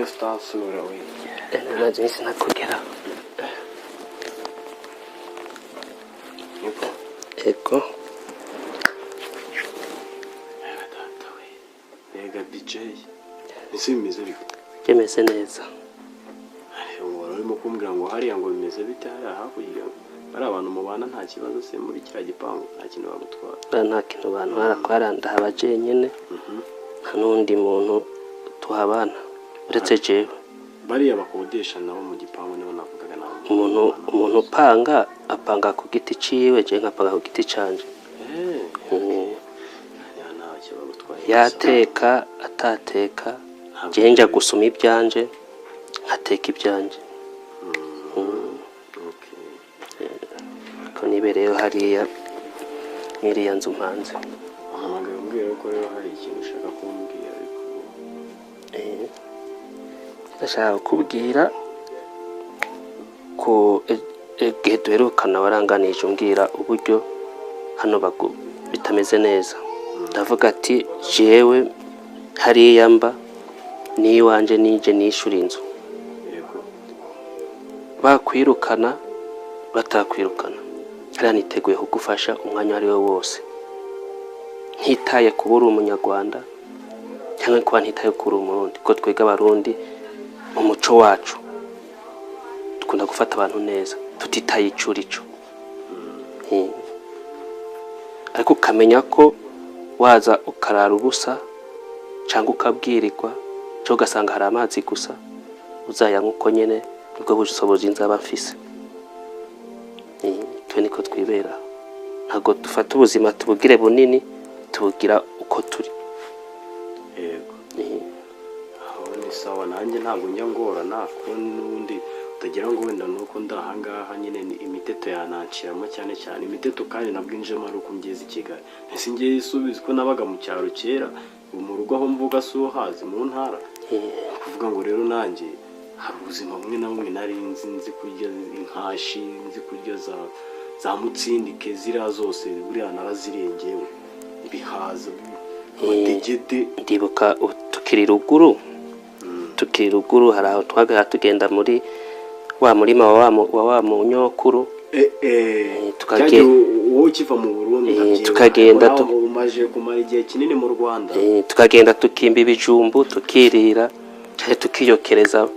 stansura we. Na jinsi nakugera. Eko. Data we. Nega Bijeyi. Ese bimeze bite? Bimeze neza. Urimo kumbwira ngo hariya ngo bimeze bite hariya hakurya. Bari abantu mubana nta kibazo se muri kira gipangu nta kintu bagutwara. Nta kintu bantu barakwaranda habaje nyene. Nta nundi muntu tuhabana uretse jewe. Bariya bakodesha nabo mu gipangu nibo navugaga nawo. Umuntu apanga ku giti ciwe je nkapanga ku giti canje. Yateka atateka je nja gusuma ibyanje nkateka ibyanje. Ko nibereyo hariya nkiriya nzu mpanze. Amagabo mbwira ko rero hari ikintu ushaka kumbwira ariko ndashaka kubwira ko igihe duherukana waranganije umbwira uburyo hano bitameze neza. Ndavuga ati jewe hariya mba ni wanje nije nishura inzu. Bakwirukana batakwirukana hariya niteguye kugufasha umwanya ari wo wose. Ntitaye kubura umunyarwanda cyangwa kuba ntitaye kubura umurundi ko twega abarundi mu muco wacu dukunda gufata abantu neza tutitaye icurico. Ariko ukamenya ko waza ukarara ubusa cyangwa ukabwirirwa cyo ugasanga hari amazi gusa uzayanywa uko nyene ubwo bushobozi nzaba mfise. Twe niko twibera ntago dufata ubuzima tubugire bunini tubugira uko turi. Yego aho ni sawa nanjye ntabwo njya ngorana ko nundi utagira ngo wenda nuko ndahangaha nyine ni imiteto yananciramo cyane imiteto kandi nabwinjemo ari uko ngeze i Kigali. Ese ngiye isubiza ko nabaga mu cyaro kera mu rugo aho mvuga so hazi mu ntara. Kuvuga ngo rero nanjye hari ubuzima bumwe na bumwe nari nzi kurya inkashi nzi kurya za mutsindike zira zose buriya narazirengeye bihaza amadegede. Ndibuka tukiri ruguru hari aho twagaha tugenda muri wa murima wa munyokuru. Tukagenda wowe kiva mu Burundi tukagenda umaje kumara igihe kinini mu Rwanda. Tukagenda tukimba ibijumbu tukirira tukiyokereza.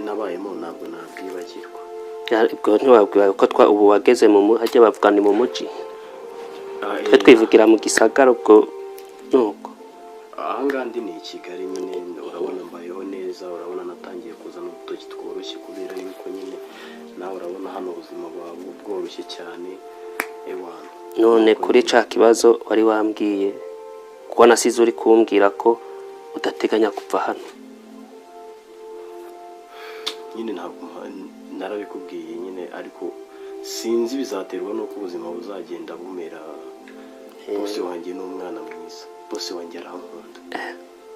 Nabayemo ntabwo nabyibagirwa. Ubwo ntiwabwiwe ko ubu wageze mu hajya bavuga ni mu muji. Twivugira mu gisagara ubwo nuko. Ahanga ndi ni Kigali nyine urabona mbayeho neza urabona natangiye kuzana udutoki tworoshye kubera yuko nyine nawe urabona hano ubuzima bwawe bworoshye cyane ewana. None kuri ca kibazo wari wambwiye kuko nasize uri kumbwira ko udateganya kuva hano. Nyine ntabwo narabikubwiye nyine ariko sinzi bizaterwa nuko ubuzima buzagenda bumera. Bose wanjye n'umwana mwiza. Bose wanjye arankunda.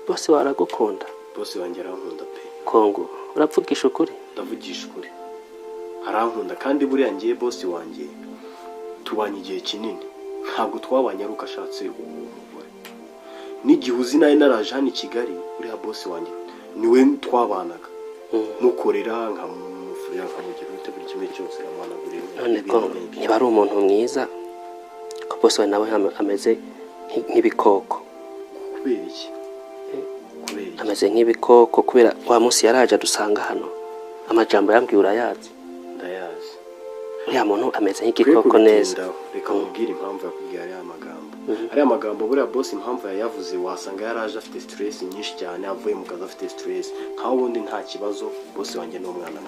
Bose waragukunda. Bose wanjye arankunda pe. Kongwe uravugisha ukuri? Ndavugisha ukuri. Arankunda kandi buriya ngiye bose wanjye tubanye igihe kinini. Ntabwo twabanye ari uko ashatse umugore. N'igihe uzi nawe naraje hano i Kigali buriya bose wanjye niwe twabanaga. Mukorera nkamufurira nkamugira buri kimwe cyose amanagurira. None ko niba ari umuntu mwiza ko bose nawe ameze nk'ibikoko. Kubera iki? Ameze nk'ibikoko kubera wa munsi yaraje dusanga hano amajambo yambwiye urayazi. Ndayazi. Uriya muntu ameze nk'igikoko neza. Reka mubwire impamvu yakubwiye ariya magambo buriya boss impamvu yayavuze wasanga yaraje afite stress nyinshi cyane avuye mu kazi afite stress nkaho ubundi nta kibazo boss wanjye n'umwana